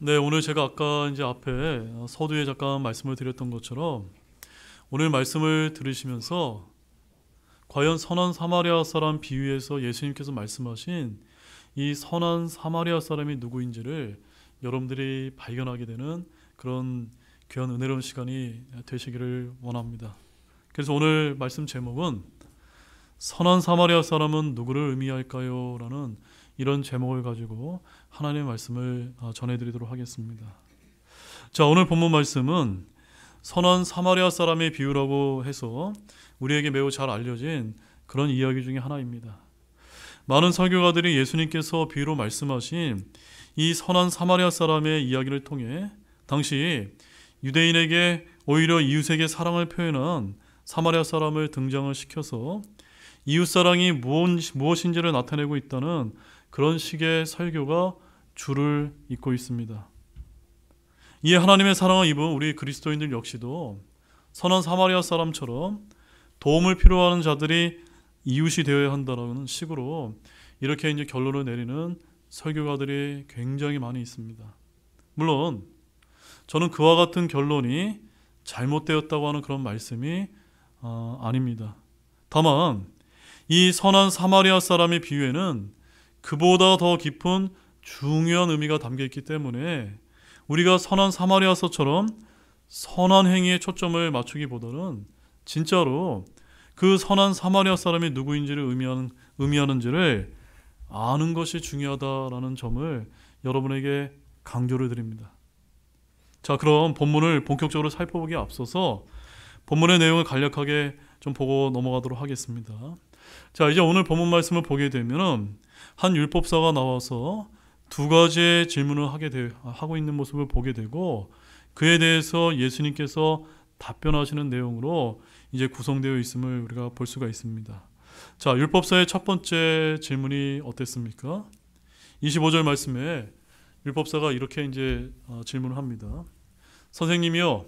네, 오늘 제가 아까 이제 앞에 서두에 잠깐 말씀을 드렸던 것처럼 오늘 말씀을 들으시면서 과연 선한 사마리아 사람 비유에서 예수님께서 말씀하신 이 선한 사마리아 사람이 누구인지를 여러분들이 발견하게 되는 그런 귀한 은혜로운 시간이 되시기를 원합니다. 그래서 오늘 말씀 제목은 선한 사마리아 사람은 누구를 의미할까요? 라는 이런 제목을 가지고 하나님의 말씀을 전해드리도록 하겠습니다. 자, 오늘 본문 말씀은 선한 사마리아 사람의 비유라고 해서 우리에게 매우 잘 알려진 그런 이야기 중에 하나입니다. 많은 설교가들이 예수님께서 비유로 말씀하신 이 선한 사마리아 사람의 이야기를 통해 당시 유대인에게 오히려 이웃에게 사랑을 표현한 사마리아 사람을 등장을 시켜서 이웃사랑이 무엇인지를 나타내고 있다는 그런 식의 설교가 줄을 잇고 있습니다. 이에 하나님의 사랑을 입은 우리 그리스도인들 역시도 선한 사마리아 사람처럼 도움을 필요하는 자들이 이웃이 되어야 한다는 식으로 이렇게 이제 결론을 내리는 설교가들이 굉장히 많이 있습니다. 물론 저는 그와 같은 결론이 잘못되었다고 하는 그런 말씀이 아닙니다. 다만 이 선한 사마리아 사람의 비유에는 그보다 더 깊은 중요한 의미가 담겨 있기 때문에 우리가 선한 사마리아서처럼 선한 행위에 초점을 맞추기보다는 진짜로 그 선한 사마리아 사람이 누구인지를 의미하는지를 아는 것이 중요하다라는 점을 여러분에게 강조를 드립니다. 자, 그럼 본문을 본격적으로 살펴보기에 앞서서 본문의 내용을 간략하게 좀 보고 넘어가도록 하겠습니다. 자, 이제 오늘 본문 말씀을 보게 되면 한 율법사가 나와서 두 가지의 질문을 하고 있는 모습을 보게 되고 그에 대해서 예수님께서 답변하시는 내용으로 이제 구성되어 있음을 우리가 볼 수가 있습니다. 자, 율법사의 첫 번째 질문이 어땠습니까? 25절 말씀에 율법사가 이렇게 이제 질문을 합니다. 선생님이요,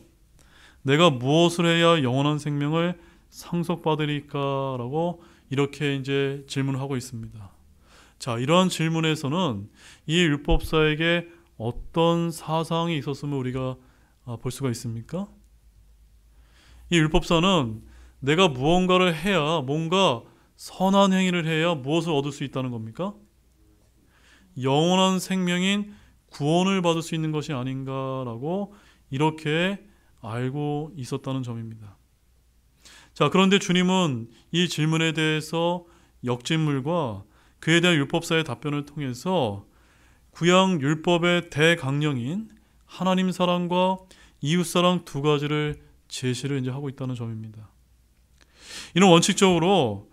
내가 무엇을 해야 영원한 생명을 상속받으리까? 라고 이렇게 이제 질문을 하고 있습니다. 자, 이러한 질문에서는 이 율법사에게 어떤 사상이 있었음을 우리가 볼 수가 있습니까? 이 율법사는 내가 무언가를 해야, 뭔가 선한 행위를 해야 무엇을 얻을 수 있다는 겁니까? 영원한 생명인 구원을 받을 수 있는 것이 아닌가라고 이렇게 알고 있었다는 점입니다. 자, 그런데 주님은 이 질문에 대해서 역질문과 그에 대한 율법사의 답변을 통해서 구약 율법의 대강령인 하나님 사랑과 이웃 사랑 두 가지를 제시를 이제 하고 있다는 점입니다. 이는 원칙적으로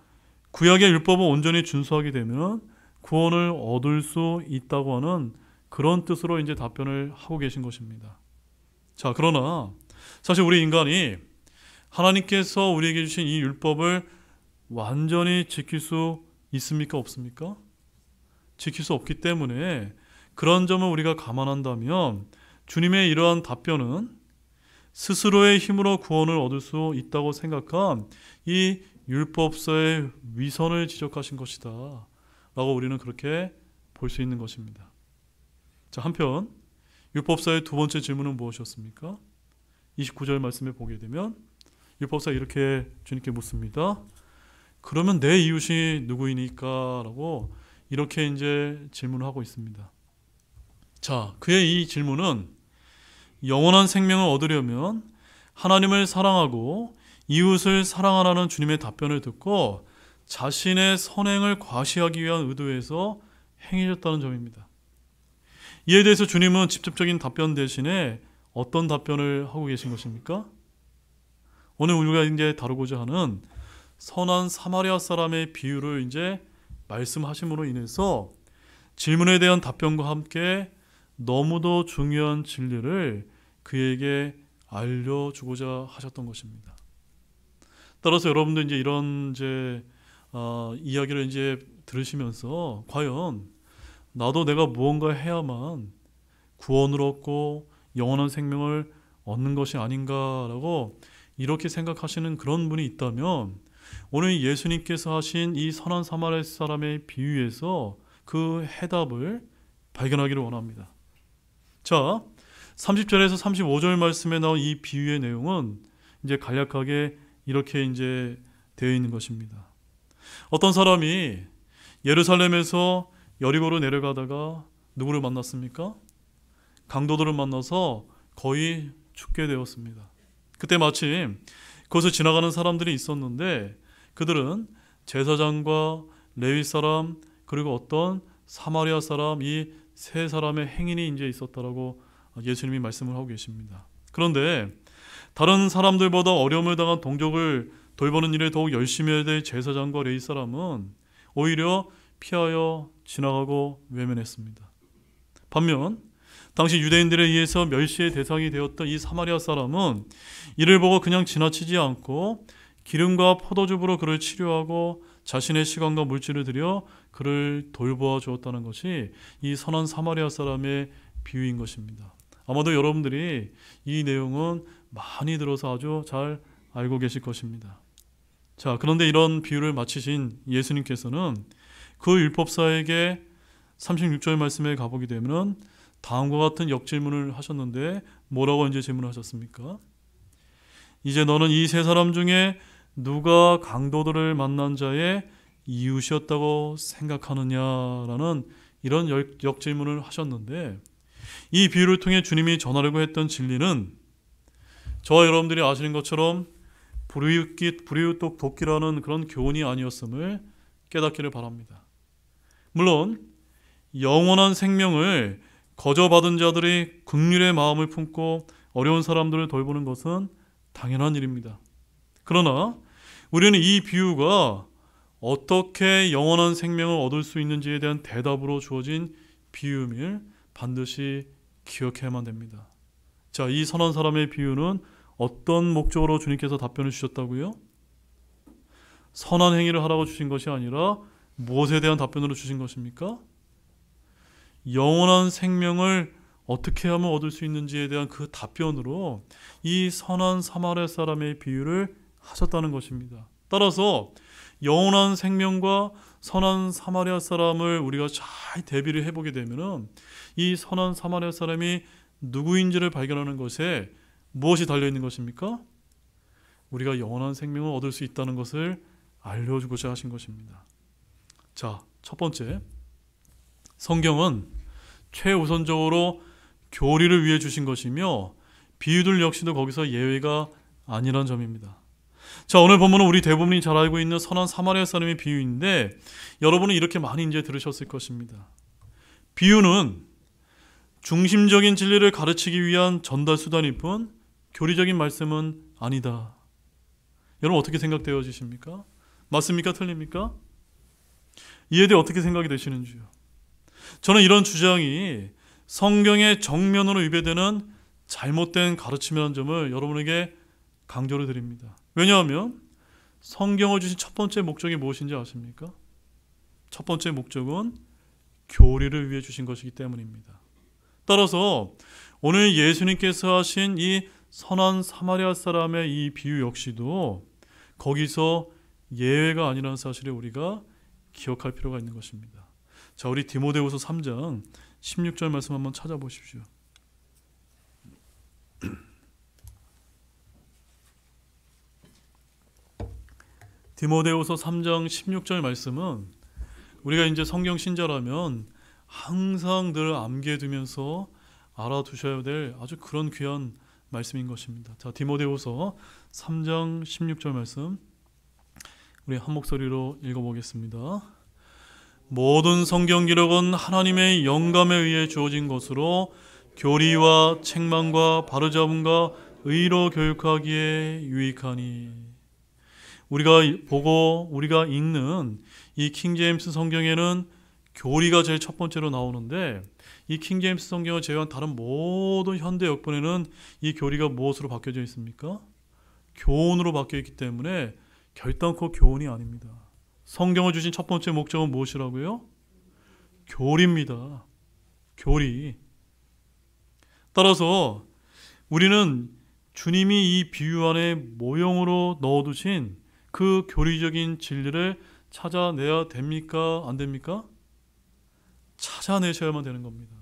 구약의 율법을 온전히 준수하게 되면 구원을 얻을 수 있다고 하는 그런 뜻으로 이제 답변을 하고 계신 것입니다. 자, 그러나 사실 우리 인간이 하나님께서 우리에게 주신 이 율법을 완전히 지킬 수 있습니까? 없습니까? 지킬 수 없기 때문에 그런 점을 우리가 감안한다면 주님의 이러한 답변은 스스로의 힘으로 구원을 얻을 수 있다고 생각한 이 율법서의 위선을 지적하신 것이다 라고 우리는 그렇게 볼 수 있는 것입니다. 자, 한편 율법사의 두 번째 질문은 무엇이었습니까? 29절 말씀에 보게 되면 율법사 이렇게 주님께 묻습니다. 그러면 내 이웃이 누구이니까? 라고 이렇게 이제 질문을 하고 있습니다. 자, 그의 이 질문은 영원한 생명을 얻으려면 하나님을 사랑하고 이웃을 사랑하라는 주님의 답변을 듣고 자신의 선행을 과시하기 위한 의도에서 행해졌다는 점입니다. 이에 대해서 주님은 직접적인 답변 대신에 어떤 답변을 하고 계신 것입니까? 오늘 우리가 이제 다루고자 하는 선한 사마리아 사람의 비유를 이제 말씀하심으로 인해서 질문에 대한 답변과 함께 너무도 중요한 진리를 그에게 알려주고자 하셨던 것입니다. 따라서 여러분들 이제 이런 이야기를 이제 들으시면서 과연 나도 내가 무언가 해야만 구원을 얻고 영원한 생명을 얻는 것이 아닌가라고 이렇게 생각하시는 그런 분이 있다면 오늘 예수님께서 하신 이 선한 사마리아 사람의 비유에서 그 해답을 발견하기를 원합니다. 자, 30절에서 35절 말씀에 나온 이 비유의 내용은 이제 간략하게 이렇게 이제 되어 있는 것입니다. 어떤 사람이 예루살렘에서 여리고로 내려가다가 누구를 만났습니까? 강도들을 만나서 거의 죽게 되었습니다. 그때 마침 그것을 지나가는 사람들이 있었는데 그들은 제사장과 레위 사람 그리고 어떤 사마리아 사람 이 세 사람의 행인이 이제 있었다라고 예수님이 말씀을 하고 계십니다. 그런데 다른 사람들보다 어려움을 당한 동족을 돌보는 일에 더욱 열심히 해야 될 제사장과 레위 사람은 오히려 피하여 지나가고 외면했습니다. 반면 당시 유대인들에 의해서 멸시의 대상이 되었던 이 사마리아 사람은 이를 보고 그냥 지나치지 않고 기름과 포도즙으로 그를 치료하고 자신의 시간과 물질을 들여 그를 돌보아 주었다는 것이 이 선한 사마리아 사람의 비유인 것입니다. 아마도 여러분들이 이 내용은 많이 들어서 아주 잘 알고 계실 것입니다. 자, 그런데 이런 비유를 마치신 예수님께서는 그 율법사에게 36절 말씀에 가보게 되면 다음과 같은 역질문을 하셨는데 뭐라고 이제 질문하셨습니까? 이제 너는 이 세 사람 중에 누가 강도들을 만난 자의 이웃이었다고 생각하느냐라는 이런 역질문을 하셨는데 이 비유를 통해 주님이 전하려고 했던 진리는 저와 여러분들이 아시는 것처럼 불이웃 돕기라는 그런 교훈이 아니었음을 깨닫기를 바랍니다. 물론 영원한 생명을 거저받은 자들이 긍휼의 마음을 품고 어려운 사람들을 돌보는 것은 당연한 일입니다. 그러나 우리는 이 비유가 어떻게 영원한 생명을 얻을 수 있는지에 대한 대답으로 주어진 비유임을 반드시 기억해야만 됩니다. 자, 이 선한 사람의 비유는 어떤 목적으로 주님께서 답변을 주셨다고요? 선한 행위를 하라고 주신 것이 아니라 무엇에 대한 답변으로 주신 것입니까? 영원한 생명을 어떻게 하면 얻을 수 있는지에 대한 그 답변으로 이 선한 사마리아 사람의 비유를 하셨다는 것입니다. 따라서 영원한 생명과 선한 사마리아 사람을 우리가 잘 대비를 해보게 되면 이 선한 사마리아 사람이 누구인지를 발견하는 것에 무엇이 달려있는 것입니까? 우리가 영원한 생명을 얻을 수 있다는 것을 알려주고자 하신 것입니다. 자, 첫 번째, 성경은 최우선적으로 교리를 위해 주신 것이며 비유들 역시도 거기서 예외가 아니란 점입니다. 자, 오늘 본문은 우리 대부분이 잘 알고 있는 선한 사마리아 사람의 비유인데 여러분은 이렇게 많이 이제 들으셨을 것입니다. 비유는 중심적인 진리를 가르치기 위한 전달 수단일 뿐 교리적인 말씀은 아니다. 여러분 어떻게 생각되어지십니까? 맞습니까? 틀립니까? 이에 대해 어떻게 생각이 되시는지요? 저는 이런 주장이 성경의 정면으로 위배되는 잘못된 가르침이라는 점을 여러분에게 강조를 드립니다. 왜냐하면 성경을 주신 첫 번째 목적이 무엇인지 아십니까? 첫 번째 목적은 교리를 위해 주신 것이기 때문입니다. 따라서 오늘 예수님께서 하신 이 선한 사마리아 사람의 이 비유 역시도 거기서 예외가 아니라는 사실을 우리가 기억할 필요가 있는 것입니다. 자, 우리 디모데후서 3장 16절 말씀 한번 찾아보십시오. 디모데후서 3장 16절 말씀은 우리가 이제 성경 신자라면 항상 늘 암기해 두면서 알아두셔야 될 아주 그런 귀한 말씀인 것입니다. 자, 디모데후서 3장 16절 말씀 우리 한 목소리로 읽어보겠습니다. 모든 성경 기록은 하나님의 영감에 의해 주어진 것으로 교리와 책망과 바로잡음과 의로 교육하기에 유익하니. 우리가 보고 우리가 읽는 이 킹제임스 성경에는 교리가 제일 첫 번째로 나오는데 이 킹제임스 성경을 제외한 다른 모든 현대 역본에는 이 교리가 무엇으로 바뀌어져 있습니까? 교훈으로 바뀌어 있기 때문에 결단코 교훈이 아닙니다. 성경을 주신 첫 번째 목적은 무엇이라고요? 교리입니다. 교리. 따라서 우리는 주님이 이 비유 안에 모형으로 넣어두신 그 교리적인 진리를 찾아내야 됩니까? 안 됩니까? 찾아내셔야만 되는 겁니다.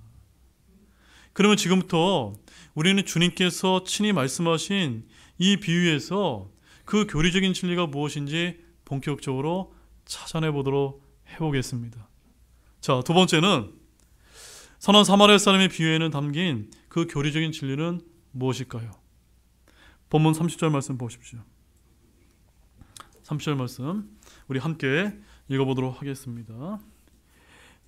그러면 지금부터 우리는 주님께서 친히 말씀하신 이 비유에서 그 교리적인 진리가 무엇인지 본격적으로 찾아내 보도록 해보겠습니다. 자, 두 번째는 선한 사마리아 사람의 비유에는 담긴 그 교리적인 진리는 무엇일까요? 본문 30절 말씀 보십시오. 30절 말씀 우리 함께 읽어보도록 하겠습니다.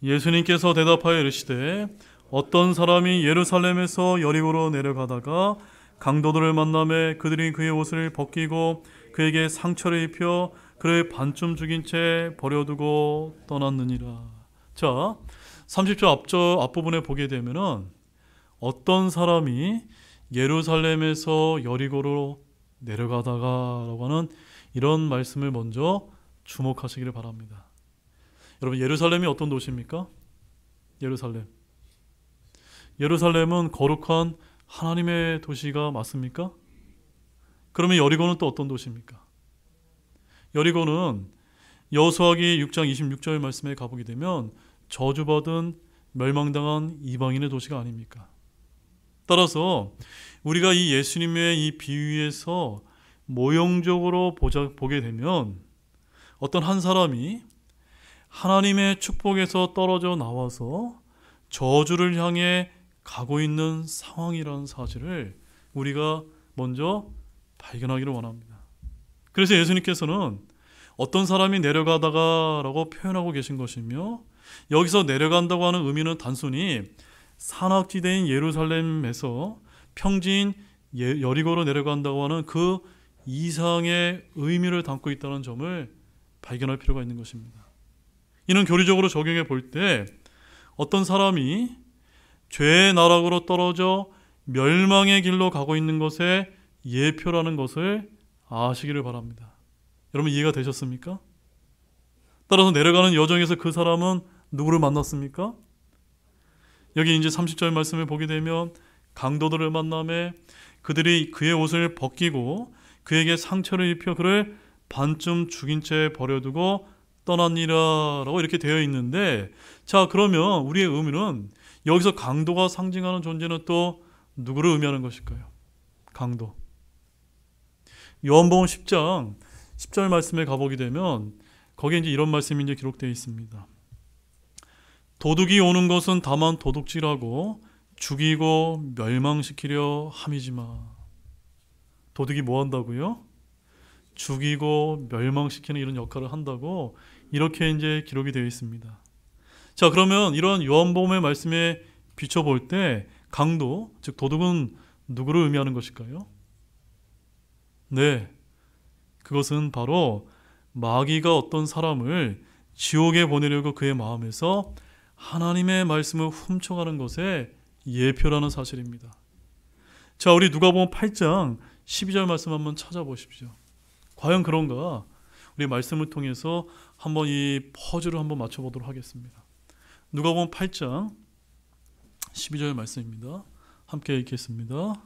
예수님께서 대답하여 이르시되 어떤 사람이 예루살렘에서 여리고로 내려가다가 강도들을 만나매 그들이 그의 옷을 벗기고 그에게 상처를 입혀 그를 반쯤 죽인 채 버려두고 떠났느니라. 자, 30절 앞부분에 보게 되면은 어떤 사람이 예루살렘에서 여리고로 내려가다가 라고 하는 이런 말씀을 먼저 주목하시기를 바랍니다. 여러분, 예루살렘이 어떤 도시입니까? 예루살렘은 거룩한 하나님의 도시가 맞습니까? 그러면 여리고는 또 어떤 도시입니까? 여리고는 여호수아기 6장 26절 말씀에 가보게 되면 저주받은 멸망당한 이방인의 도시가 아닙니까? 따라서 우리가 이 예수님의 이 비유에서 모형적으로 보게 되면 어떤 한 사람이 하나님의 축복에서 떨어져 나와서 저주를 향해 가고 있는 상황이라는 사실을 우리가 먼저 발견하기를 원합니다. 그래서 예수님께서는 어떤 사람이 내려가다가 라고 표현하고 계신 것이며, 여기서 내려간다고 하는 의미는 단순히 산악지대인 예루살렘에서 평지인 여리고로 내려간다고 하는 그 이상의 의미를 담고 있다는 점을 발견할 필요가 있는 것입니다. 이는 교리적으로 적용해 볼 때 어떤 사람이 죄의 나락으로 떨어져 멸망의 길로 가고 있는 것의 예표라는 것을 아시기를 바랍니다. 여러분, 이해가 되셨습니까? 따라서 내려가는 여정에서 그 사람은 누구를 만났습니까? 여기 이제 30절 말씀을 보게 되면 강도들을 만나매 그들이 그의 옷을 벗기고 그에게 상처를 입혀 그를 반쯤 죽인 채 버려두고 떠났니라 라고 이렇게 되어 있는데, 자, 그러면 우리의 의미는 여기서 강도가 상징하는 존재는 또 누구를 의미하는 것일까요? 강도. 요한복음 10장 10절 말씀에 가보게 되면 거기에 이제 이런 말씀이 이제 기록되어 있습니다. 도둑이 오는 것은 다만 도둑질하고 죽이고 멸망시키려 함이지만. 도둑이 뭐 한다고요? 죽이고 멸망시키는 이런 역할을 한다고 이렇게 이제 기록이 되어 있습니다. 자, 그러면 이런 요한복음의 말씀에 비춰볼 때 강도, 즉 도둑은 누구를 의미하는 것일까요? 네, 그것은 바로 마귀가 어떤 사람을 지옥에 보내려고 그의 마음에서 하나님의 말씀을 훔쳐가는 것의 예표라는 사실입니다. 자, 우리 누가복음 8장 12절 말씀 한번 찾아보십시오. 과연 그런가? 우리 말씀을 통해서 한번 이 퍼즐을 한번 맞춰보도록 하겠습니다. 누가복음 8장 12절 말씀입니다. 함께 읽겠습니다.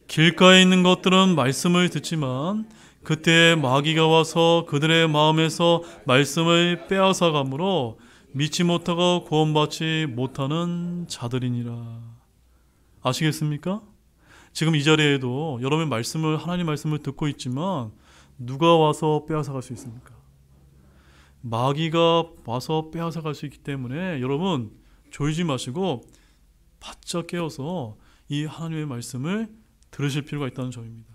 길가에 있는 것들은 말씀을 듣지만 그때 마귀가 와서 그들의 마음에서 말씀을 빼앗아 가므로 믿지 못하고 구원받지 못하는 자들이니라. 아시겠습니까? 지금 이 자리에도 여러분 하나님 말씀을 듣고 있지만 누가 와서 빼앗아 갈 수 있습니까? 마귀가 와서 빼앗아 갈 수 있기 때문에 여러분 졸지 마시고 바짝 깨어서 이 하나님의 말씀을 들으실 필요가 있다는 점입니다.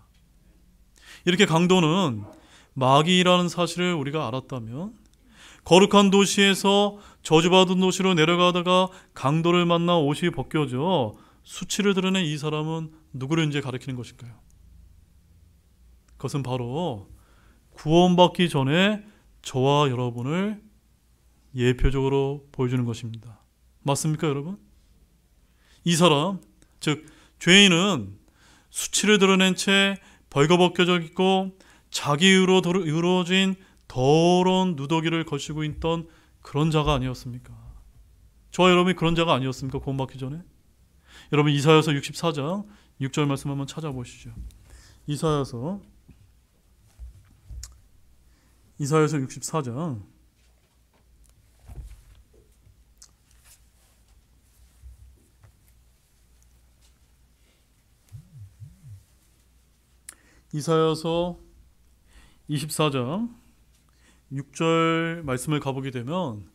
이렇게 강도는 마귀라는 사실을 우리가 알았다면 거룩한 도시에서 저주받은 도시로 내려가다가 강도를 만나 옷이 벗겨져 수치를 드러낸 이 사람은 누구를 이제 가리키는 것일까요? 그것은 바로 구원받기 전에 저와 여러분을 예표적으로 보여주는 것입니다. 맞습니까, 여러분? 이 사람, 즉 죄인은 수치를 드러낸 채 벌거벗겨져 있고 자기 의로 이루어진 더러운 누더기를 거시고 있던 그런 자가 아니었습니까? 저와 여러분이 그런 자가 아니었습니까? 구원받기 전에? 여러분, 이사야서 64장 6절 말씀 한번 찾아보시죠. 이사야서 64장 이사야서 24장 6절 말씀을 가보게 되면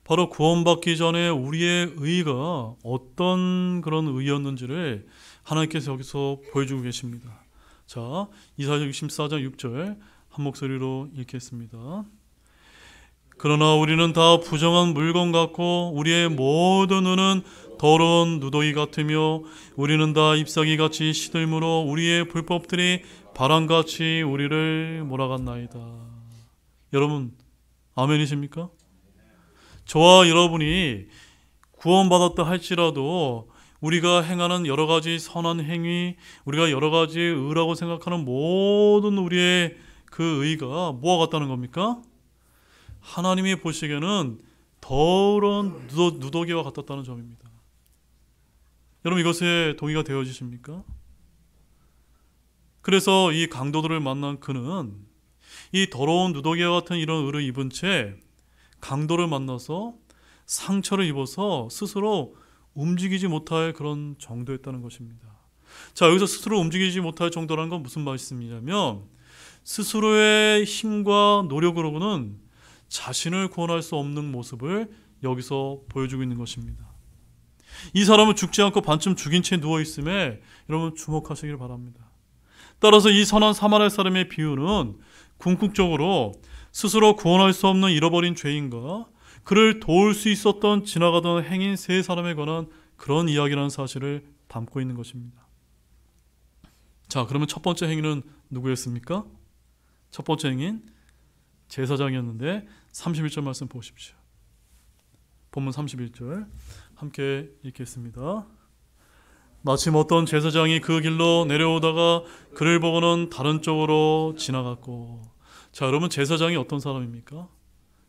바로 구원받기 전에 우리의 의가 어떤 그런 의였는지를 하나님께서 여기서 보여주고 계십니다. 자, 이사야 64장 6절 한 목소리로 읽겠습니다. 그러나 우리는 다 부정한 물건 같고 우리의 모든 눈은 더러운 누더기 같으며 우리는 다 잎사귀같이 시들므로 우리의 불법들이 바람같이 우리를 몰아갔나이다. 여러분 아멘이십니까? 저와 여러분이 구원받았다 할지라도 우리가 행하는 여러 가지 선한 행위, 우리가 여러 가지 의라고 생각하는 모든 우리의 그 의가 뭐와 같다는 겁니까? 하나님이 보시기에는 더러운 누더기와 같았다는 점입니다. 여러분 이것에 동의가 되어지십니까? 그래서 이 강도들을 만난 그는 이 더러운 누더기와 같은 이런 의를 입은 채 강도를 만나서 상처를 입어서 스스로 움직이지 못할 그런 정도였다는 것입니다. 자, 여기서 스스로 움직이지 못할 정도라는 건 무슨 말씀이냐면 스스로의 힘과 노력으로는 자신을 구원할 수 없는 모습을 여기서 보여주고 있는 것입니다. 이 사람은 죽지 않고 반쯤 죽인 채 누워있음에 여러분 주목하시길 바랍니다. 따라서 이 선한 사마리아 사람의 비유는 궁극적으로 스스로 구원할 수 없는 잃어버린 죄인과 그를 도울 수 있었던 지나가던 행인 세 사람에 관한 그런 이야기라는 사실을 담고 있는 것입니다. 자, 그러면 첫 번째 행인은 누구였습니까? 첫 번째 행인 제사장이었는데 31절 말씀 보십시오. 본문 31절 함께 읽겠습니다. 마침 어떤 제사장이 그 길로 내려오다가 그를 보고는 다른 쪽으로 지나갔고. 자, 여러분 제사장이 어떤 사람입니까?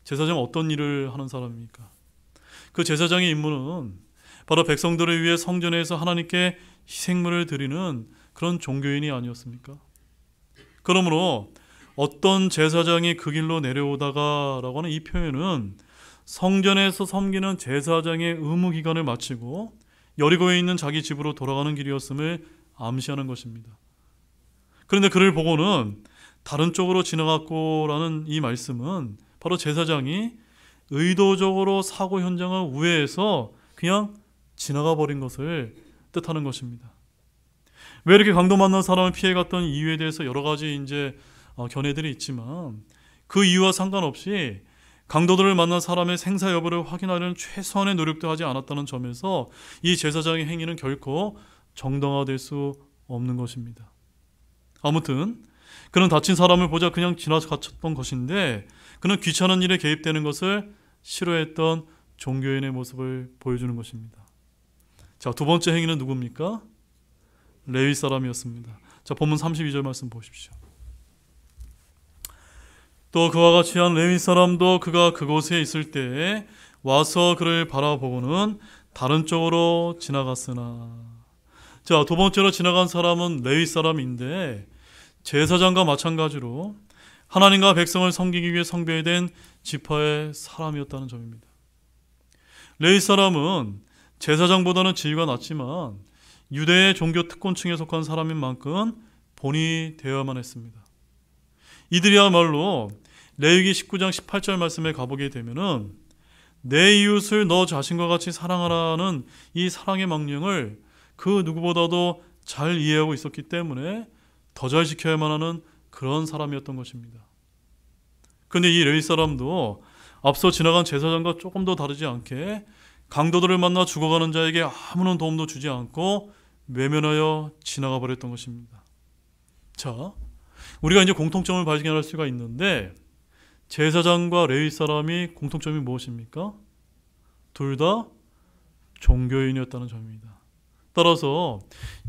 제사장은 어떤 일을 하는 사람입니까? 그 제사장의 임무는 바로 백성들을 위해 성전에서 하나님께 희생물을 드리는 그런 종교인이 아니었습니까? 그러므로 어떤 제사장이 그 길로 내려오다가 라고 하는 이 표현은 성전에서 섬기는 제사장의 의무기간을 마치고 여리고에 있는 자기 집으로 돌아가는 길이었음을 암시하는 것입니다. 그런데 그를 보고는 다른 쪽으로 지나갔고 라는 이 말씀은 바로 제사장이 의도적으로 사고 현장을 우회해서 그냥 지나가 버린 것을 뜻하는 것입니다. 왜 이렇게 강도 만난 사람을 피해갔던 이유에 대해서 여러 가지 이제 견해들이 있지만 그 이유와 상관없이 강도들을 만난 사람의 생사 여부를 확인하려는 최소한의 노력도 하지 않았다는 점에서 이 제사장의 행위는 결코 정당화될 수 없는 것입니다. 아무튼 그는 다친 사람을 보자 그냥 지나갔던 것인데 그는 귀찮은 일에 개입되는 것을 싫어했던 종교인의 모습을 보여주는 것입니다. 자, 두 번째 행위는 누굽니까? 레위 사람이었습니다. 자, 본문 32절 말씀 보십시오. 또 그와 같이 한 레위 사람도 그가 그곳에 있을 때에 와서 그를 바라보고는 다른 쪽으로 지나갔으나. 자, 두 번째로 지나간 사람은 레위 사람인데 제사장과 마찬가지로 하나님과 백성을 섬기기 위해 성별된 지파의 사람이었다는 점입니다. 레위 사람은 제사장보다는 지위가 낮지만 유대의 종교 특권층에 속한 사람인 만큼 본이 되어야만 했습니다. 이들이야말로 레위기 19장 18절 말씀에 가보게 되면은 내 이웃을 너 자신과 같이 사랑하라는 이 사랑의 명령을 그 누구보다도 잘 이해하고 있었기 때문에 더 잘 지켜야만 하는 그런 사람이었던 것입니다. 그런데 이 레위 사람도 앞서 지나간 제사장과 조금 더 다르지 않게 강도들을 만나 죽어가는 자에게 아무런 도움도 주지 않고 외면하여 지나가 버렸던 것입니다. 자, 우리가 이제 공통점을 발견할 수가 있는데 제사장과 레위 사람이 공통점이 무엇입니까? 둘 다 종교인이었다는 점입니다. 따라서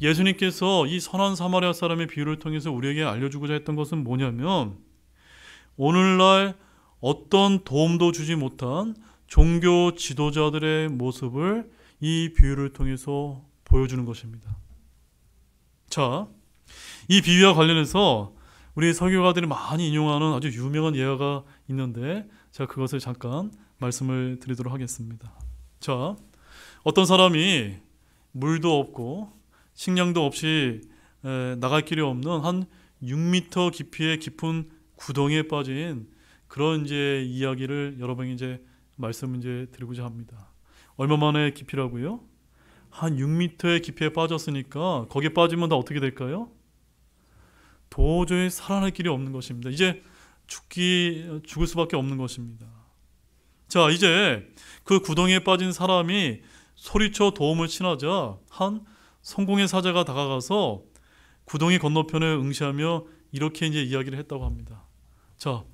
예수님께서 이 선한 사마리아 사람의 비유를 통해서 우리에게 알려주고자 했던 것은 뭐냐면 오늘날 어떤 도움도 주지 못한 종교 지도자들의 모습을 이 비유를 통해서 보여주는 것입니다. 자, 이 비유와 관련해서 우리 설교가들이 많이 인용하는 아주 유명한 예화가 있는데 제가 그것을 잠깐 말씀을 드리도록 하겠습니다. 자, 어떤 사람이 물도 없고 식량도 없이 나갈 길이 없는 한 6m 깊이의 깊은 구덩이에 빠진 그런 이제 이야기를 여러분이 이제 말씀 이제 드리고자 합니다. 얼마만의 깊이라고요? 한 6m의 깊이에 빠졌으니까 거기에 빠지면 다 어떻게 될까요? 도저히 살아날 길이 없는 것입니다. 이제 죽을 수밖에 없는 것입니다. 자, 이제 그 구덩이에 빠진 사람이 소리쳐 도움을 청하자 한 성공의 사자가 다가가서 구덩이 건너편에 응시하며 이렇게 이제 이야기를 했다고 합니다. 자,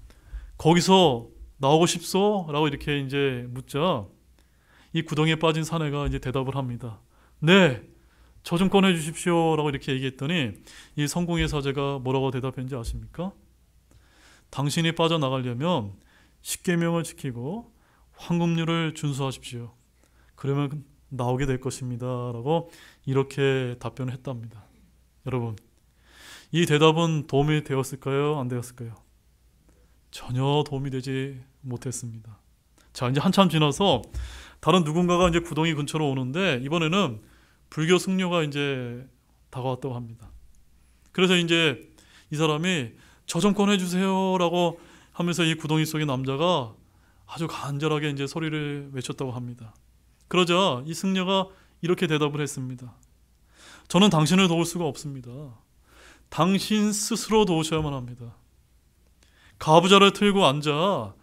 거기서 나오고 싶소? 라고 이렇게 이제 묻자 이 구덩이에 빠진 사내가 이제 대답을 합니다. 네, 저 좀 꺼내 주십시오. 라고 이렇게 얘기했더니 이 성공의 사자가 뭐라고 대답했는지 아십니까? 당신이 빠져나가려면 십계명을 지키고 황금률을 준수하십시오. 그러면 나오게 될 것입니다. 라고 이렇게 답변을 했답니다. 여러분, 이 대답은 도움이 되었을까요? 안 되었을까요? 전혀 도움이 되지 못했습니다. 자, 이제 한참 지나서 다른 누군가가 이제 구덩이 근처로 오는데 이번에는 불교 승려가 이제 다가왔다고 합니다. 그래서 이제 이 사람이 저 좀 꺼내주세요라고 하면서 이 구덩이 속의 남자가 아주 간절하게 이제 소리를 외쳤다고 합니다. 그러자 이 승려가 이렇게 대답을 했습니다. 저는 당신을 도울 수가 없습니다. 당신 스스로 도우셔야만 합니다. 가부좌를 틀고 앉아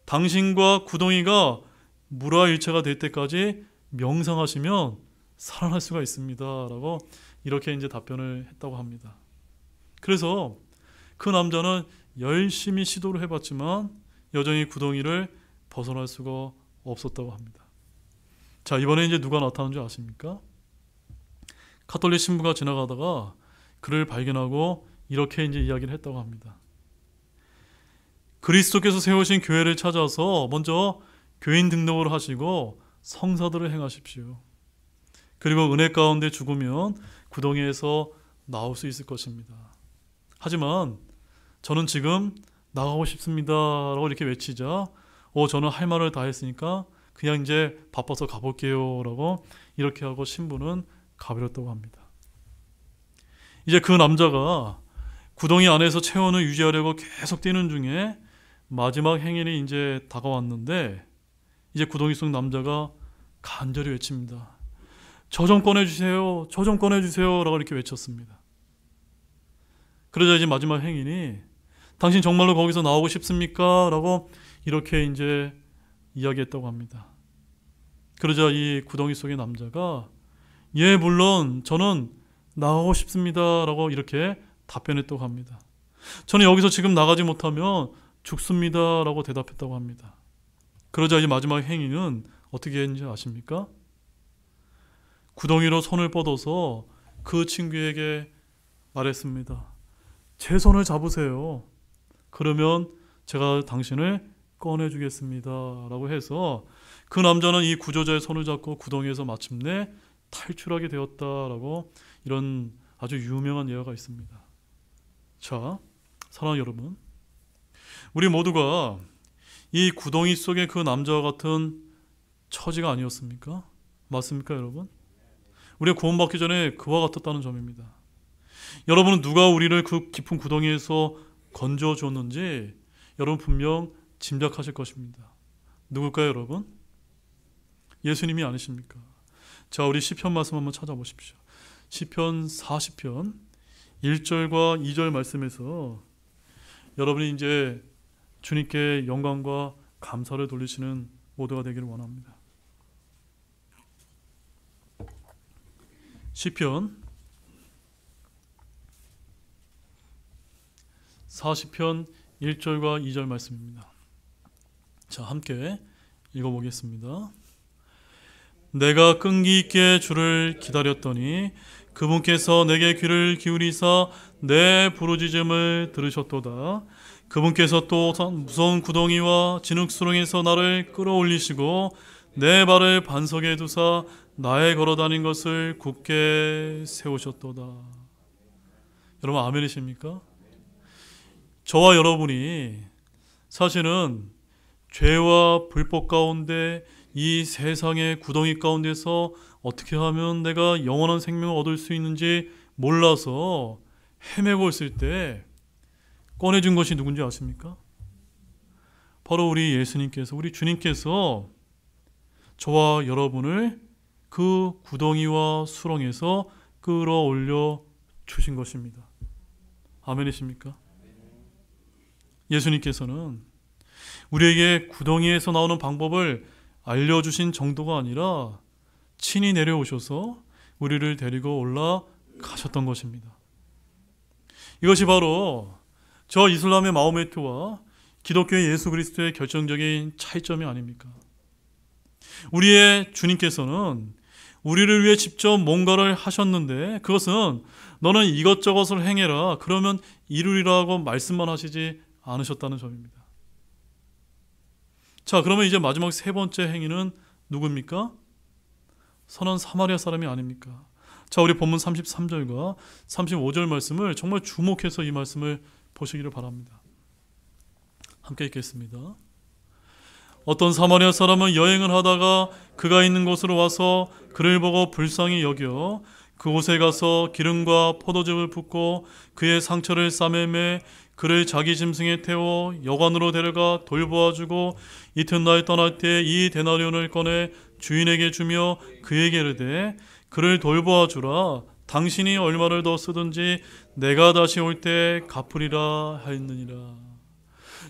당신과 구덩이가 물화일체가 될 때까지 명상하시면 살아날 수가 있습니다. 라고 이렇게 이제 답변을 했다고 합니다. 그래서 그 남자는 열심히 시도를 해봤지만 여전히 구덩이를 벗어날 수가 없었다고 합니다. 자, 이번에 이제 누가 나타난 줄 아십니까? 카톨릭 신부가 지나가다가 그를 발견하고 이렇게 이제 이야기를 했다고 합니다. 그리스도께서 세우신 교회를 찾아서 먼저 교인 등록을 하시고 성사들을 행하십시오. 그리고 은혜 가운데 죽으면 구덩이에서 나올 수 있을 것입니다. 하지만 저는 지금 나가고 싶습니다. 라고 이렇게 외치자 저는 할 말을 다 했으니까 그냥 이제 바빠서 가볼게요. 라고 이렇게 하고 신부는 가버렸다고 합니다. 이제 그 남자가 구덩이 안에서 체온을 유지하려고 계속 뛰는 중에 마지막 행인이 이제 다가왔는데 이제 구덩이 속 남자가 간절히 외칩니다. 저 좀 꺼내주세요. 저 좀 꺼내주세요. 라고 이렇게 외쳤습니다. 그러자 이제 마지막 행인이 당신 정말로 거기서 나오고 싶습니까? 라고 이렇게 이제 이야기했다고 합니다. 그러자 이 구덩이 속의 남자가 예, 물론 저는 나가고 싶습니다. 라고 이렇게 답변했다고 합니다. 저는 여기서 지금 나가지 못하면 죽습니다. 라고 대답했다고 합니다. 그러자 이제 마지막 행위는 어떻게 했는지 아십니까? 구덩이로 손을 뻗어서 그 친구에게 말했습니다. 제 손을 잡으세요. 그러면 제가 당신을 꺼내주겠습니다. 라고 해서 그 남자는 이 구조자의 손을 잡고 구덩이에서 마침내 탈출하게 되었다라고 이런 아주 유명한 예화가 있습니다. 자, 사랑하는 여러분, 우리 모두가 이 구덩이 속의 그 남자와 같은 처지가 아니었습니까? 맞습니까, 여러분? 우리가 구원받기 전에 그와 같았다는 점입니다. 여러분은 누가 우리를 그 깊은 구덩이에서 건져줬는지 여러분 분명 짐작하실 것입니다. 누굴까요, 여러분? 예수님이 아니십니까? 자, 우리 시편 말씀 한번 찾아보십시오. 시편 40편 1절과 2절 말씀에서 여러분이 이제 주님께 영광과 감사를 돌리시는 모두가 되기를 원합니다. 시편 40편 1절과 2절 말씀입니다. 자, 함께 읽어보겠습니다. 내가 끈기 있게 주를 기다렸더니 그분께서 내게 귀를 기울이사 내 부르짖음을 들으셨도다. 그분께서 또 무서운 구덩이와 진흙수렁에서 나를 끌어올리시고 내 발을 반석에 두사 나의 걸어다닌 것을 굳게 세우셨도다. 여러분 아멘이십니까? 저와 여러분이 사실은 죄와 불법 가운데 이 세상의 구덩이 가운데서 어떻게 하면 내가 영원한 생명을 얻을 수 있는지 몰라서 헤매고 있을 때 꺼내준 것이 누군지 아십니까? 바로 우리 예수님께서, 우리 주님께서 저와 여러분을 그 구덩이와 수렁에서 끌어올려 주신 것입니다. 아멘이십니까? 예수님께서는 우리에게 구덩이에서 나오는 방법을 알려주신 정도가 아니라 친히 내려오셔서 우리를 데리고 올라가셨던 것입니다. 이것이 바로 저 이슬람의 마호메트와 기독교의 예수 그리스도의 결정적인 차이점이 아닙니까? 우리의 주님께서는 우리를 위해 직접 뭔가를 하셨는데 그것은 너는 이것저것을 행해라 그러면 이루리라고 말씀만 하시지 않으셨다는 점입니다. 자, 그러면 이제 마지막 세 번째 행위는 누굽니까? 선한 사마리아 사람이 아닙니까? 자, 우리 본문 33절과 35절 말씀을 정말 주목해서 이 말씀을 보시기를 바랍니다. 함께 읽겠습니다. 어떤 사마리아 사람은 여행을 하다가 그가 있는 곳으로 와서 그를 보고 불쌍히 여겨 그곳에 가서 기름과 포도즙을 붓고 그의 상처를 싸매매 그를 자기 짐승에 태워 여관으로 데려가 돌보아주고 이튿날 떠날 때 이 데나리온을 꺼내 주인에게 주며 그에게 이르되 그를 돌보아주라 당신이 얼마를 더 쓰든지 내가 다시 올 때 갚으리라 하였느니라.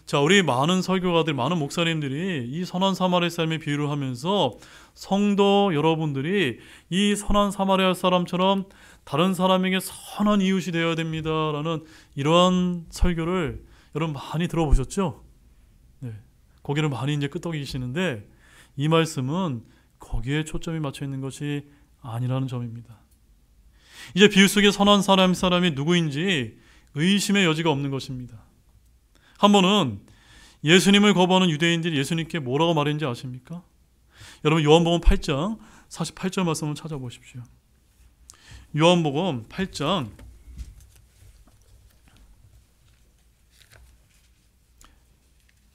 자, 우리 많은 설교가들, 많은 목사님들이 이 선한 사마리아 사람의 비유를 하면서 성도 여러분들이 이 선한 사마리아 사람처럼 다른 사람에게 선한 이웃이 되어야 됩니다라는 이러한 설교를 여러분 많이 들어보셨죠? 네, 거기를 많이 이제 끄떡이시는데 이 말씀은 거기에 초점이 맞춰 있는 것이 아니라는 점입니다. 이제 비유 속의 선한 사람이 누구인지 의심의 여지가 없는 것입니다. 한 번은 예수님을 거부하는 유대인들이 예수님께 뭐라고 말했는지 아십니까? 여러분 요한복음 8장 48절 말씀을 찾아보십시오. 요한복음 8장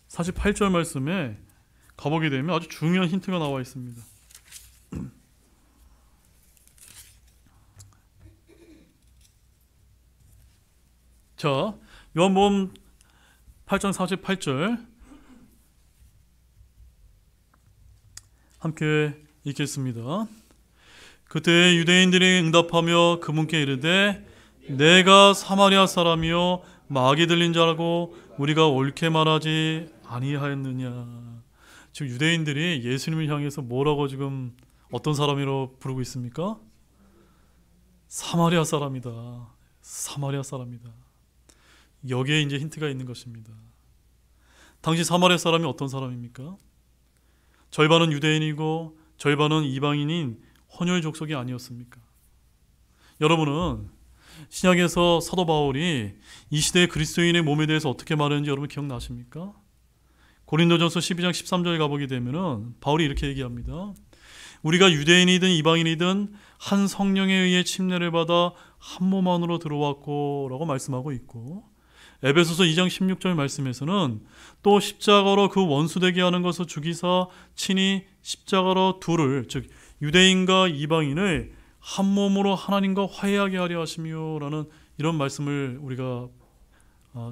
48절 말씀에 가보게 되면 아주 중요한 힌트가 나와 있습니다. 자, 요한복음 8장 48절 함께 읽겠습니다. 그때 유대인들이 응답하며 그분께 이르되 내가 사마리아 사람이요 마귀 들린 자라고 우리가 옳게 말하지 아니하였느냐. 지금 유대인들이 예수님을 향해서 뭐라고 지금 어떤 사람이라고 부르고 있습니까? 사마리아 사람이다. 사마리아 사람이다. 여기에 이제 힌트가 있는 것입니다. 당시 사마리아 사람이 어떤 사람입니까? 절반은 유대인이고 절반은 이방인인 혼혈 족속이 아니었습니까? 여러분은 신약에서 사도 바울이 이 시대의 그리스도인의 몸에 대해서 어떻게 말했는지 여러분 기억나십니까? 고린도전서 12장 13절 가보게 되면은 바울이 이렇게 얘기합니다. 우리가 유대인이든 이방인이든 한 성령에 의해 침례를 받아 한 몸 안으로 들어왔고 라고 말씀하고 있고 에베소서 2장 16절 말씀에서는 또 십자가로 그 원수되게 하는 것을 죽이사 친히 십자가로 둘을 즉 유대인과 이방인을 한 몸으로 하나님과 화해하게 하려 하시며 라는 이런 말씀을 우리가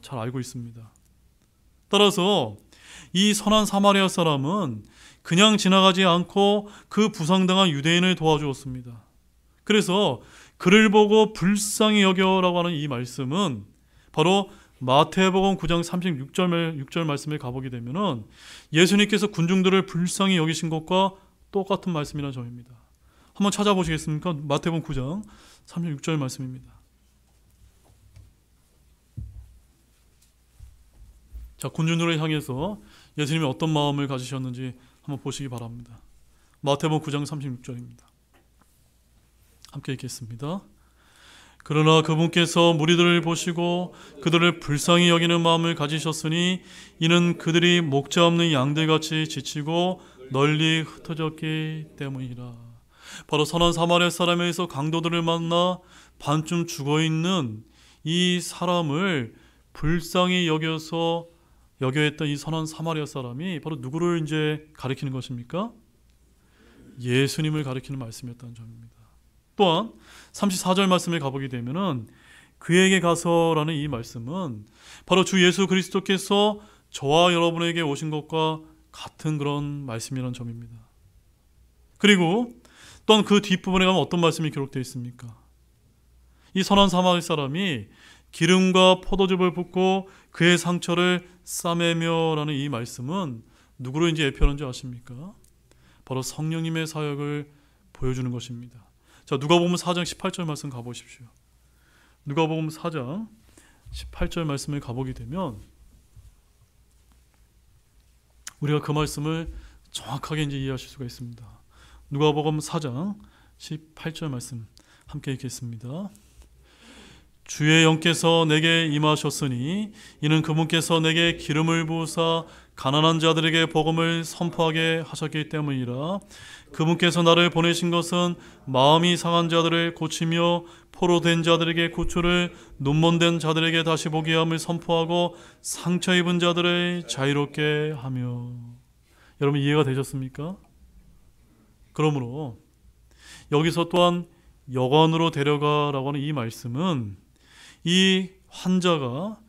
잘 알고 있습니다. 따라서 이 선한 사마리아 사람은 그냥 지나가지 않고 그 부상당한 유대인을 도와주었습니다. 그래서 그를 보고 불쌍히 여겨라고 하는 이 말씀은 바로 마태복음 9장 36절 말씀에 가보게 되면은 예수님께서 군중들을 불쌍히 여기신 것과 똑같은 말씀이라는 점입니다. 한번 찾아보시겠습니까? 마태복음 9장 36절 말씀입니다. 자, 군중들을 향해서 예수님이 어떤 마음을 가지셨는지 한번 보시기 바랍니다. 마태복음 9장 36절입니다. 함께 읽겠습니다. 그러나 그분께서 무리들을 보시고 그들을 불쌍히 여기는 마음을 가지셨으니 이는 그들이 목자 없는 양들같이 지치고 널리 흩어졌기 때문이라. 바로 선한 사마리아 사람에서 강도들을 만나 반쯤 죽어있는 이 사람을 불쌍히 여겨야 했던 이 선한 사마리아 사람이 바로 누구를 이제 가리키는 것입니까? 예수님을 가리키는 말씀이었다는 점입니다. 또한 34절 말씀에 가보게 되면은 그에게 가서라는 이 말씀은 바로 주 예수 그리스도께서 저와 여러분에게 오신 것과 같은 그런 말씀이라는 점입니다. 그리고 또한 그 뒷부분에 가면 어떤 말씀이 기록되어 있습니까? 이 선한 사마리 사람이 기름과 포도즙을 붓고 그의 상처를 싸매며라는 이 말씀은 누구로 이제 예표하는지 아십니까? 바로 성령님의 사역을 보여주는 것입니다. 자, 누가복음 4장 18절 말씀 가보십시오. 누가복음 4장 18절 말씀을 가보게 되면 우리가 그 말씀을 정확하게 이제 이해하실 수가 있습니다. 누가복음 4장 18절 말씀 함께 읽겠습니다. 주의 영께서 내게 임하셨으니 이는 그분께서 내게 기름을 부으사 가난한 자들에게 복음을 선포하게 하셨기 때문이라. 그분께서 나를 보내신 것은 마음이 상한 자들을 고치며 포로된 자들에게 구출을, 눈먼된 자들에게 다시 보게 함을 선포하고 상처 입은 자들을 자유롭게 하며. 여러분 이해가 되셨습니까? 그러므로 여기서 또한 여관으로 데려가라고 하는 이 말씀은 이 환자가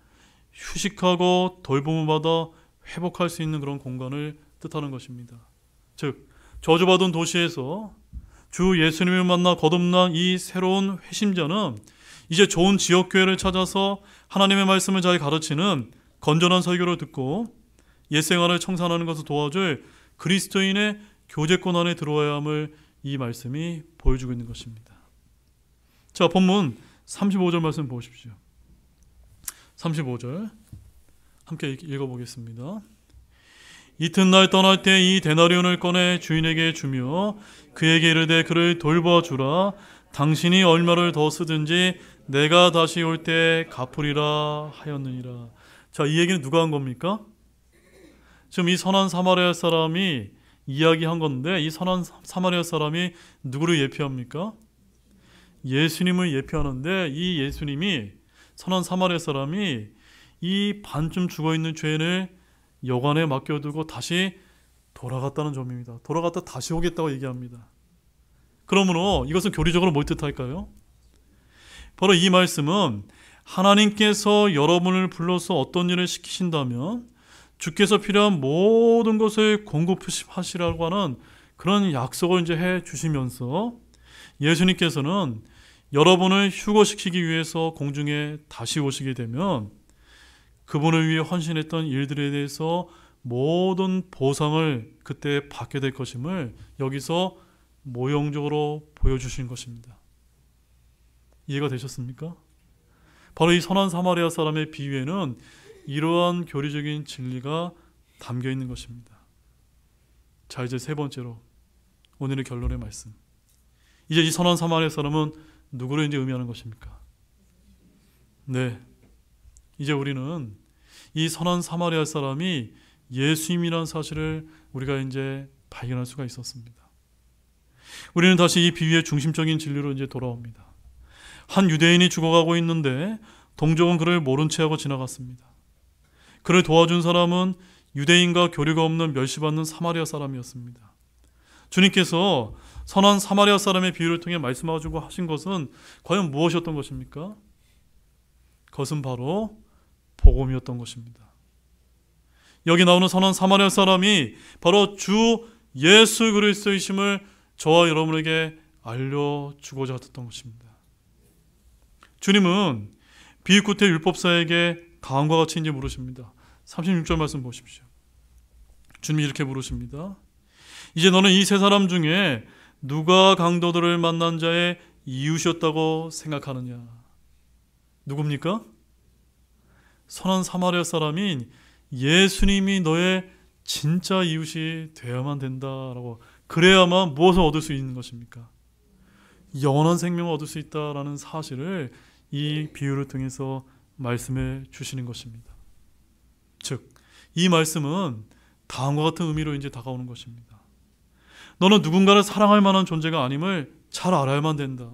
휴식하고 돌봄을 받아 회복할 수 있는 그런 공간을 뜻하는 것입니다. 즉 저주받은 도시에서 주 예수님을 만나 거듭난 이 새로운 회심자는 이제 좋은 지역교회를 찾아서 하나님의 말씀을 잘 가르치는 건전한 설교를 듣고 옛생활을 청산하는 것을 도와줄 그리스도인의 교제권 안에 들어와야 함을 이 말씀이 보여주고 있는 것입니다. 자, 본문 35절 말씀 보십시오. 35절 함께 읽어보겠습니다. 이튿날 떠날 때 이 데나리온을 꺼내 주인에게 주며 그에게 이르되 그를 돌봐주라. 당신이 얼마를 더 쓰든지 내가 다시 올 때 갚으리라 하였느니라. 자, 이 얘기는 누가 한 겁니까? 지금 이 선한 사마리아 사람이 이야기한 건데 이 선한 사마리아 사람이 누구를 예표합니까? 예수님을 예표하는데 이 예수님이 선한 사마리아 사람이 이 반쯤 죽어있는 죄인을 여관에 맡겨두고 다시 돌아갔다는 점입니다. 돌아갔다 다시 오겠다고 얘기합니다. 그러므로 이것은 교리적으로 뭘 뜻할까요? 바로 이 말씀은 하나님께서 여러분을 불러서 어떤 일을 시키신다면 주께서 필요한 모든 것을 공급하시라고 하는 그런 약속을 이제 해 주시면서 예수님께서는 여러분을 휴거시키기 위해서 공중에 다시 오시게 되면 그분을 위해 헌신했던 일들에 대해서 모든 보상을 그때 받게 될 것임을 여기서 모형적으로 보여주신 것입니다. 이해가 되셨습니까? 바로 이 선한 사마리아 사람의 비유에는 이러한 교리적인 진리가 담겨 있는 것입니다. 자, 이제 세 번째로 오늘의 결론의 말씀. 이제 이 선한 사마리아 사람은 누구를 이제 의미하는 것입니까? 네, 이제 우리는 이 선한 사마리아 사람이 예수님이라는 사실을 우리가 이제 발견할 수가 있었습니다. 우리는 다시 이 비유의 중심적인 진리로 이제 돌아옵니다. 한 유대인이 죽어가고 있는데 동족은 그를 모른 채 하고 지나갔습니다. 그를 도와준 사람은 유대인과 교류가 없는 멸시받는 사마리아 사람이었습니다. 주님께서 선한 사마리아 사람의 비유를 통해 말씀하시고 하신 것은 과연 무엇이었던 것입니까? 그것은 바로 복음이었던 것입니다. 여기 나오는 선한 사마리아 사람이 바로 주 예수 그리스도이심을 저와 여러분에게 알려주고자 했던 것입니다. 주님은 비유 끝에 율법사에게 다음과 같이 이제 물으십니다. 36절 말씀 보십시오. 주님이 이렇게 물으십니다. 이제 너는 이 세 사람 중에 누가 강도들을 만난 자의 이웃이었다고 생각하느냐? 누굽니까? 선한 사마리아 사람인 예수님이 너의 진짜 이웃이 되어야만 된다라고, 그래야만 무엇을 얻을 수 있는 것입니까? 영원한 생명을 얻을 수 있다라는 사실을 이 비유를 통해서 말씀해 주시는 것입니다. 즉, 이 말씀은 다음과 같은 의미로 이제 다가오는 것입니다. 너는 누군가를 사랑할 만한 존재가 아님을 잘 알아야만 된다.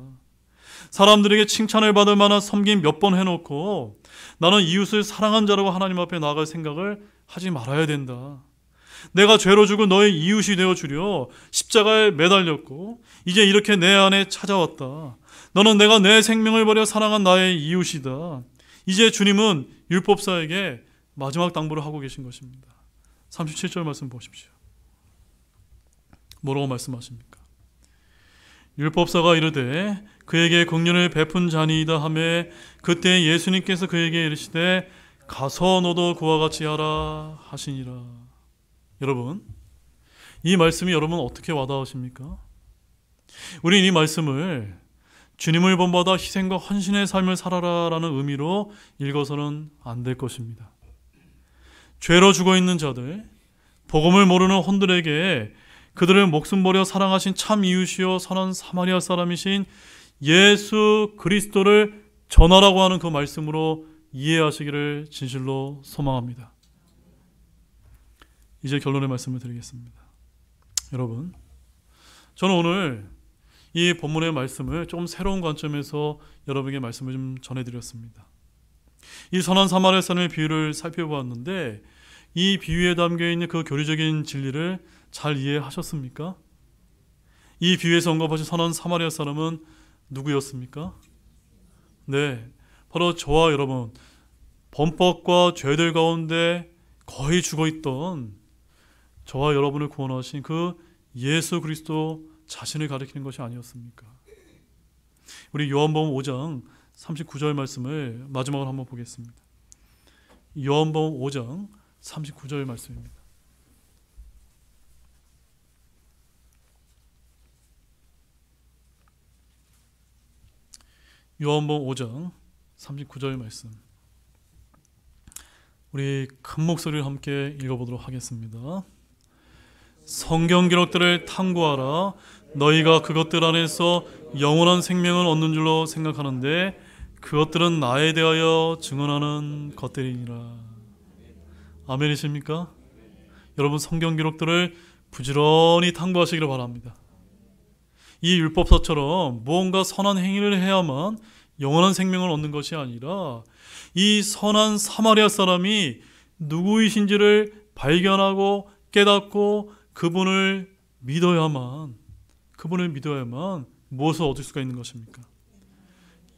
사람들에게 칭찬을 받을 만한 섬김 몇 번 해놓고 나는 이웃을 사랑한 자라고 하나님 앞에 나아갈 생각을 하지 말아야 된다. 내가 죄로 죽은 너의 이웃이 되어 주려 십자가에 매달렸고 이제 이렇게 내 안에 찾아왔다. 너는 내가 내 생명을 버려 사랑한 나의 이웃이다. 이제 주님은 율법사에게 마지막 당부를 하고 계신 것입니다. 37절 말씀 보십시오. 뭐라고 말씀하십니까? 율법사가 이르되 그에게 긍휼을 베푼 자니이다 하매 그때 예수님께서 그에게 이르시되 가서 너도 그와 같이 하라 하시니라. 여러분, 이 말씀이 여러분 어떻게 와닿으십니까? 우리는 이 말씀을 주님을 본받아 희생과 헌신의 삶을 살아라라는 의미로 읽어서는 안 될 것입니다. 죄로 죽어있는 자들, 복음을 모르는 혼들에게 그들을 목숨 버려 사랑하신 참 이웃이요 선한 사마리아 사람이신 예수 그리스도를 전하라고 하는 그 말씀으로 이해하시기를 진실로 소망합니다. 이제 결론의 말씀을 드리겠습니다. 여러분, 저는 오늘 이 본문의 말씀을 좀 새로운 관점에서 여러분에게 말씀을 좀 전해드렸습니다. 이 선한 사마리아 사람의 비유를 살펴보았는데 이 비유에 담겨있는 그 교리적인 진리를 잘 이해하셨습니까? 이 비유에서 언급하신 선한 사마리아 사람은 누구였습니까? 네, 바로 저와 여러분, 범법과 죄들 가운데 거의 죽어있던 저와 여러분을 구원하신 그 예수 그리스도 자신을 가리키는 것이 아니었습니까? 우리 요한복음 5장 39절 말씀을 마지막으로 한번 보겠습니다. 요한복음 5장 39절 말씀입니다. 요한복음 5장 39절 말씀, 우리 큰 목소리를 함께 읽어보도록 하겠습니다. 성경 기록들을 탐구하라. 너희가 그것들 안에서 영원한 생명을 얻는 줄로 생각하는데 그것들은 나에 대하여 증언하는 것들이니라. 아멘이십니까? 여러분, 성경 기록들을 부지런히 탐구하시기를 바랍니다. 이 율법서처럼 무언가 선한 행위를 해야만 영원한 생명을 얻는 것이 아니라 이 선한 사마리아 사람이 누구이신지를 발견하고 깨닫고 그분을 믿어야만 무엇을 얻을 수가 있는 것입니까?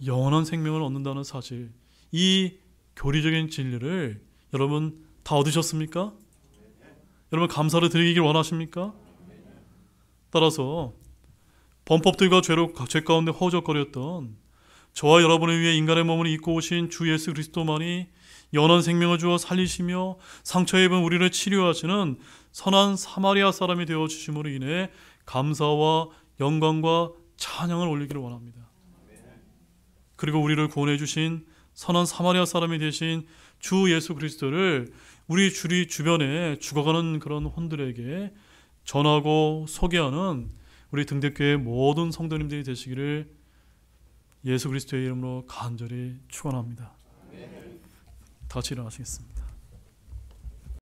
영원한 생명을 얻는다는 사실, 이 교리적인 진리를 여러분 다 얻으셨습니까? 여러분 감사를 드리길 원하십니까? 따라서 범법들과 죄 가운데 허우적거렸던 저와 여러분을 위해 인간의 몸을 입고 오신 주 예수 그리스도만이 영원한 생명을 주어 살리시며 상처에 입은 우리를 치료하시는 선한 사마리아 사람이 되어 주심으로 인해 감사와 영광과 찬양을 올리기를 원합니다. 그리고 우리를 구원해 주신 선한 사마리아 사람이 되신 주 예수 그리스도를 우리 주변에 죽어가는 그런 혼들에게 전하고 소개하는 우리 등대교회 모든 성도님들이 되시기를 예수 그리스도의 이름으로 간절히 축원합니다. 다 같이 일어나시겠습니다.